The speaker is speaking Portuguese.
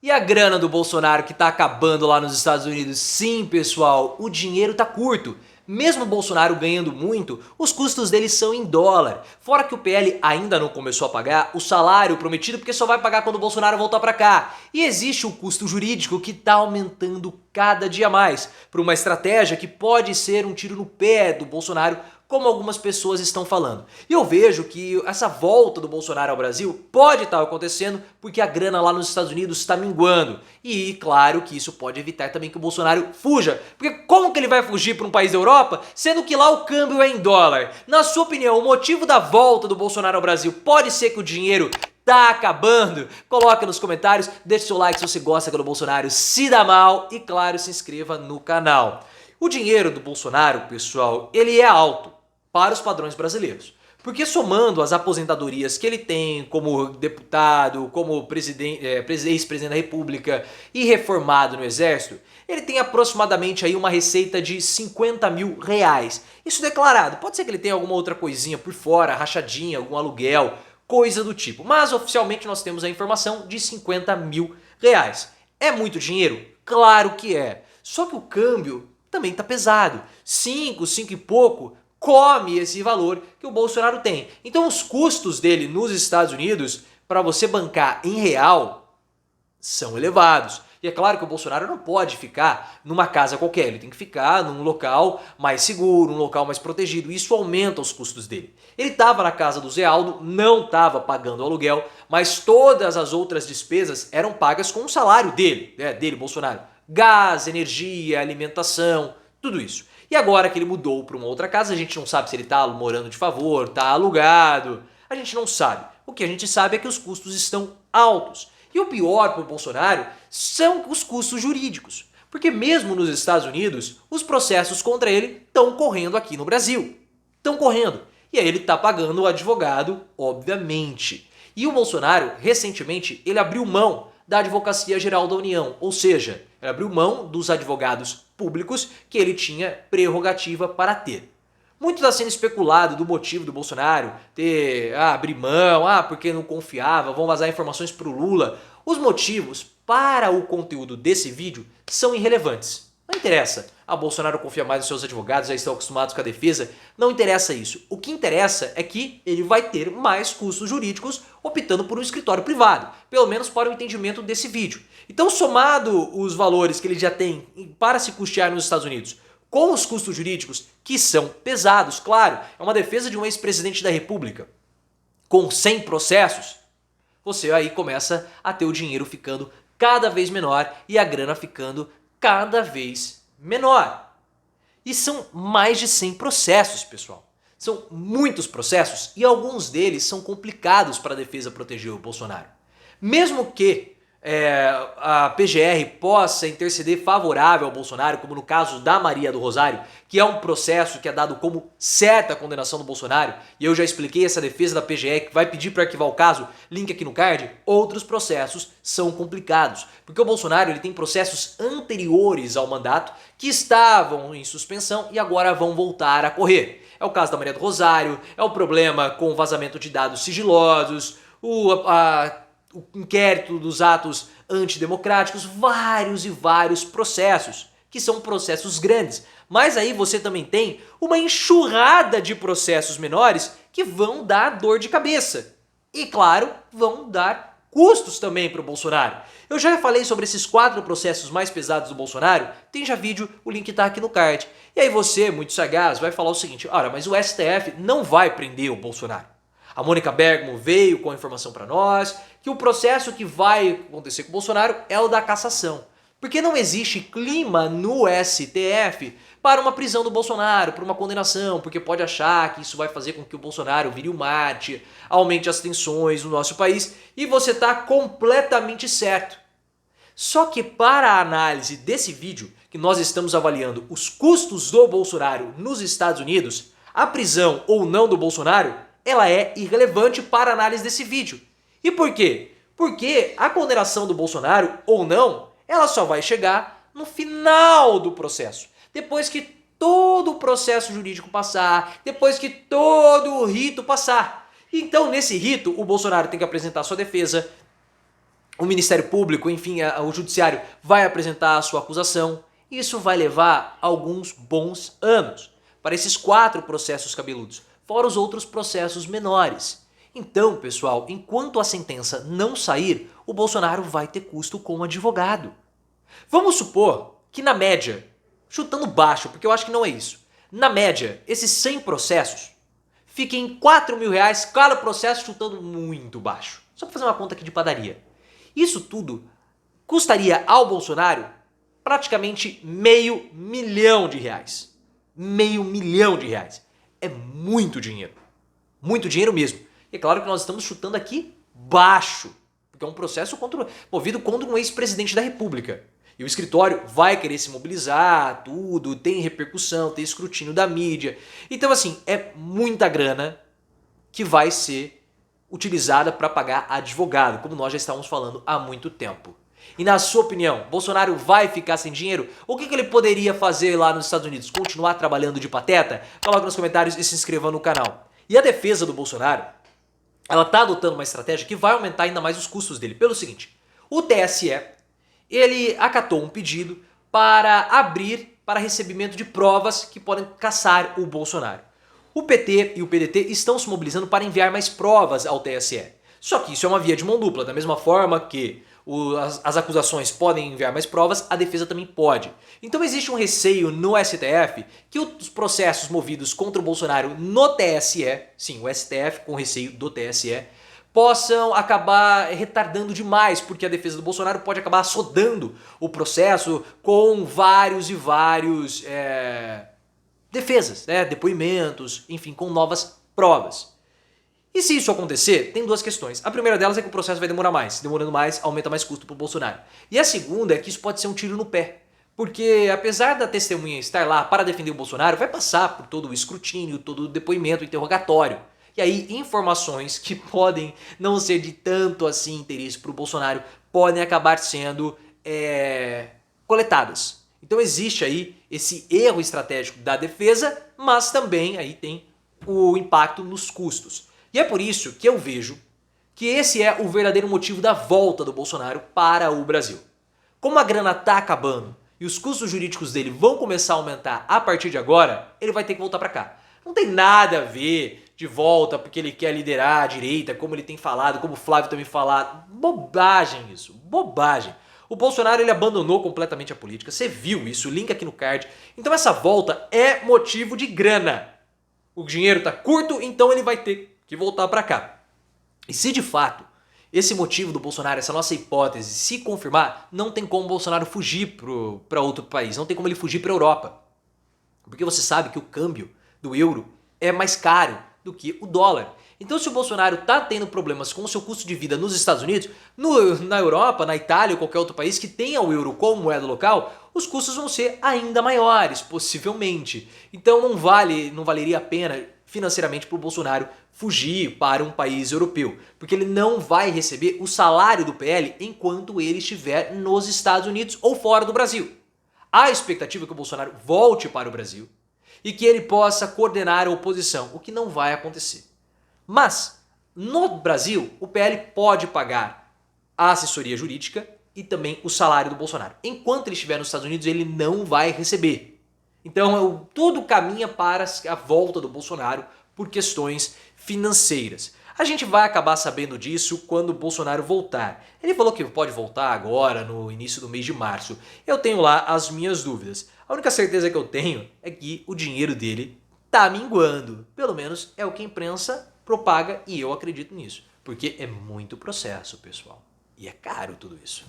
E a grana do Bolsonaro que tá acabando lá nos Estados Unidos? Sim, pessoal, o dinheiro tá curto. Mesmo o Bolsonaro ganhando muito, os custos dele são em dólar. Fora que o PL ainda não começou a pagar o salário prometido, porque só vai pagar quando o Bolsonaro voltar pra cá. E existe o custo jurídico que tá aumentando cada dia mais, por uma estratégia que pode ser um tiro no pé do Bolsonaro, como algumas pessoas estão falando. E eu vejo que essa volta do Bolsonaro ao Brasil pode estar acontecendo porque a grana lá nos Estados Unidos está minguando. E claro que isso pode evitar também que o Bolsonaro fuja. Porque como que ele vai fugir para um país da Europa, sendo que lá o câmbio é em dólar? Na sua opinião, o motivo da volta do Bolsonaro ao Brasil pode ser que o dinheiro tá acabando? Coloca nos comentários, deixa seu like se você gosta quando o Bolsonaro se dá mal e claro, se inscreva no canal. O dinheiro do Bolsonaro, pessoal, ele é alto para os padrões brasileiros. Porque somando as aposentadorias que ele tem como deputado, como ex-presidente da República e reformado no Exército, ele tem aproximadamente aí uma receita de 50 mil reais. Isso declarado. Pode ser que ele tenha alguma outra coisinha por fora, rachadinha, algum aluguel, coisa do tipo. Mas oficialmente nós temos a informação de 50 mil reais. É muito dinheiro? Claro que é. Só que o câmbio também tá pesado. 5 e pouco come esse valor que o Bolsonaro tem. Então os custos dele nos Estados Unidos, para você bancar em real, são elevados. E é claro que o Bolsonaro não pode ficar numa casa qualquer, ele tem que ficar num local mais seguro, um local mais protegido. Isso aumenta os custos dele. Ele estava na casa do Zé Aldo, não estava pagando o aluguel, mas todas as outras despesas eram pagas com o salário dele, dele, Bolsonaro. Gás, energia, alimentação, tudo isso. E agora que ele mudou para uma outra casa, a gente não sabe se ele está morando de favor, está alugado, a gente não sabe. O que a gente sabe é que os custos estão altos. E o pior para o Bolsonaro são os custos jurídicos. Porque mesmo nos Estados Unidos, os processos contra ele estão correndo aqui no Brasil. Estão correndo. E aí ele está pagando o advogado, obviamente. E o Bolsonaro, recentemente, ele abriu mão da Advocacia Geral da União. Ou seja, ele abriu mão dos advogados públicos que ele tinha prerrogativa para ter. Muito está sendo especulado do motivo do Bolsonaro abrir mão, porque não confiava, vão vazar informações para o Lula. Os motivos para o conteúdo desse vídeo são irrelevantes. Não interessa. Bolsonaro confia mais nos seus advogados, já estão acostumados com a defesa. Não interessa isso. O que interessa é que ele vai ter mais custos jurídicos optando por um escritório privado. Pelo menos para o entendimento desse vídeo. Então, somado os valores que ele já tem para se custear nos Estados Unidos, com os custos jurídicos, que são pesados, claro, é uma defesa de um ex-presidente da República, com 100 processos, você aí começa a ter o dinheiro ficando cada vez menor e a grana ficando cada vez menor. E são mais de 100 processos, pessoal. São muitos processos e alguns deles são complicados para a defesa proteger o Bolsonaro. Mesmo que a PGR possa interceder favorável ao Bolsonaro, como no caso da Maria do Rosário, que é um processo que é dado como certa a condenação do Bolsonaro, e eu já expliquei essa defesa da PGR que vai pedir para arquivar o caso, link aqui no card. Outros processos são complicados, porque o Bolsonaro ele tem processos anteriores ao mandato que estavam em suspensão e agora vão voltar a correr. É o caso da Maria do Rosário, é o problema com o vazamento de dados sigilosos, o inquérito dos atos antidemocráticos, vários e vários processos, que são processos grandes. Mas aí você também tem uma enxurrada de processos menores que vão dar dor de cabeça. E claro, vão dar custos também para o Bolsonaro. Eu já falei sobre esses 4 processos mais pesados do Bolsonaro, tem já vídeo, o link tá aqui no card. E aí você, muito sagaz, vai falar o seguinte: ora, mas o STF não vai prender o Bolsonaro. A Mônica Bergamo veio com a informação para nós que o processo que vai acontecer com o Bolsonaro é o da cassação. Porque não existe clima no STF para uma prisão do Bolsonaro, para uma condenação, porque pode achar que isso vai fazer com que o Bolsonaro vire um Marte, aumente as tensões no nosso país, e você está completamente certo. Só que para a análise desse vídeo, que nós estamos avaliando os custos do Bolsonaro nos Estados Unidos, a prisão ou não do Bolsonaro, ela é irrelevante para a análise desse vídeo. E por quê? Porque a condenação do Bolsonaro, ou não, ela só vai chegar no final do processo. Depois que todo o processo jurídico passar, depois que todo o rito passar. Então, nesse rito, o Bolsonaro tem que apresentar sua defesa, o Ministério Público, enfim, o Judiciário vai apresentar a sua acusação. Isso vai levar alguns bons anos para esses 4 processos cabeludos, fora os outros processos menores. Então, pessoal, enquanto a sentença não sair, o Bolsonaro vai ter custo com advogado. Vamos supor que na média, chutando baixo, porque eu acho que não é isso, na média, esses 100 processos fiquem em R$ 4.000 cada processo, chutando muito baixo. Só para fazer uma conta aqui de padaria. Isso tudo custaria ao Bolsonaro praticamente R$ 500 mil. R$ 500 mil. É muito dinheiro. Muito dinheiro mesmo. E é claro que nós estamos chutando aqui baixo, porque é um processo movido contra um ex-presidente da República. E o escritório vai querer se mobilizar, tudo, tem repercussão, tem escrutínio da mídia. Então, assim, é muita grana que vai ser utilizada para pagar advogado, como nós já estávamos falando há muito tempo. E na sua opinião, Bolsonaro vai ficar sem dinheiro? O que ele poderia fazer lá nos Estados Unidos? Continuar trabalhando de pateta? Coloque nos comentários e se inscreva no canal. E a defesa do Bolsonaro, ela está adotando uma estratégia que vai aumentar ainda mais os custos dele. Pelo seguinte, o TSE, ele acatou um pedido para abrir para recebimento de provas que podem caçar o Bolsonaro. O PT e o PDT estão se mobilizando para enviar mais provas ao TSE. Só que isso é uma via de mão dupla, da mesma forma que as acusações podem enviar mais provas, a defesa também pode. Então existe um receio no STF que os processos movidos contra o Bolsonaro no TSE, sim, o STF com receio do TSE, possam acabar retardando demais, porque a defesa do Bolsonaro pode acabar assodando o processo com vários defesas, depoimentos, enfim, com novas provas. E se isso acontecer, tem 2 questões. A primeira delas é que o processo vai demorar mais. Demorando mais, aumenta mais custo para o Bolsonaro. E a segunda é que isso pode ser um tiro no pé. Porque apesar da testemunha estar lá para defender o Bolsonaro, vai passar por todo o escrutínio, todo o depoimento, o interrogatório. E aí informações que podem não ser de tanto assim interesse para o Bolsonaro podem acabar sendo coletadas. Então existe aí esse erro estratégico da defesa, mas também aí tem o impacto nos custos. E é por isso que eu vejo que esse é o verdadeiro motivo da volta do Bolsonaro para o Brasil. Como a grana está acabando e os custos jurídicos dele vão começar a aumentar a partir de agora, ele vai ter que voltar para cá. Não tem nada a ver de volta porque ele quer liderar a direita, como ele tem falado, como o Flávio também falado. Bobagem isso, bobagem. O Bolsonaro ele abandonou completamente a política, você viu isso, link aqui no card. Então essa volta é motivo de grana. O dinheiro está curto, então ele vai ter que voltar para cá. E se de fato esse motivo do Bolsonaro, essa nossa hipótese, se confirmar, não tem como o Bolsonaro fugir para outro país, não tem como ele fugir para a Europa. Porque você sabe que o câmbio do euro é mais caro do que o dólar. Então se o Bolsonaro está tendo problemas com o seu custo de vida nos Estados Unidos, na Europa, na Itália ou qualquer outro país que tenha o euro como moeda local, os custos vão ser ainda maiores, possivelmente. Então não valeria a pena financeiramente para o Bolsonaro fugir para um país europeu, porque ele não vai receber o salário do PL enquanto ele estiver nos Estados Unidos ou fora do Brasil. Há expectativa que o Bolsonaro volte para o Brasil e que ele possa coordenar a oposição, o que não vai acontecer. Mas, no Brasil, o PL pode pagar a assessoria jurídica e também o salário do Bolsonaro. Enquanto ele estiver nos Estados Unidos, ele não vai receber. Então, tudo caminha para a volta do Bolsonaro por questões financeiras. A gente vai acabar sabendo disso quando o Bolsonaro voltar. Ele falou que pode voltar agora, no início do mês de março. Eu tenho lá as minhas dúvidas. A única certeza que eu tenho é que o dinheiro dele tá minguando. Pelo menos é o que a imprensa propaga e eu acredito nisso. Porque é muito processo, pessoal. E é caro tudo isso.